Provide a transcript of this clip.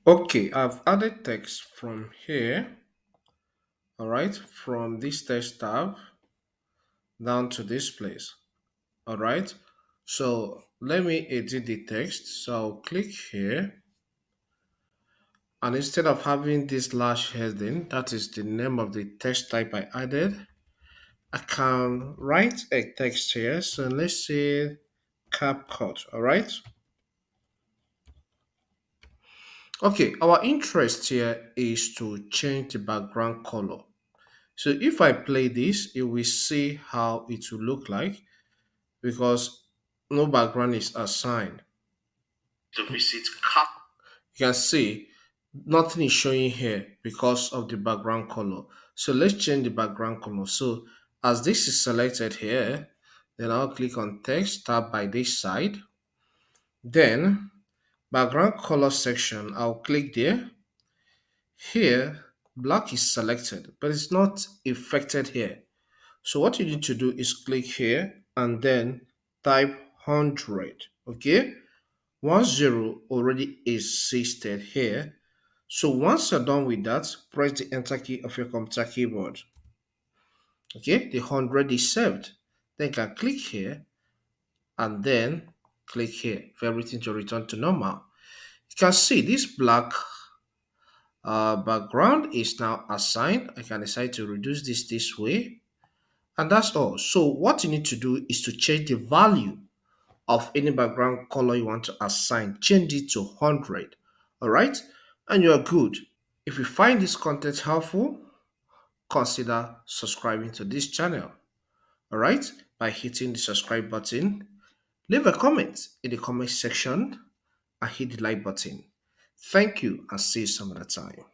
Okay, I've added text from here, all right, from this text tab down to this place, all right. So let me edit the text. So I'll click here, and instead of having this large heading, that is the name of the text type I added, I can write a text here. So let's say CapCut, all right. Okay, our interest here is to change the background color. So if I play this, you will see how it will look like because no background is assigned. To visit cap. You can see nothing is showing here because of the background color. So let's change the background color. So as this is selected here, then I'll click on text tab by this side. Then background color section, I'll click there. Here, black is selected, but it's not affected here. So what you need to do is click here and then type 100. Okay, 10 already existed here. So once you're done with that, press the enter key of your computer keyboard. Okay, the 100 is saved. Then you can click here and then click here for everything to return to normal. You can see this black background is now assigned. I can decide to reduce this way, and that's all. So what you need to do is to change the value of any background color you want to assign. Change it to 100. All right, and you're good. If you find this content helpful, consider subscribing to this channel. All right, by hitting the subscribe button, leave a comment in the comment section and hit the like button. Thank you and see you some other time.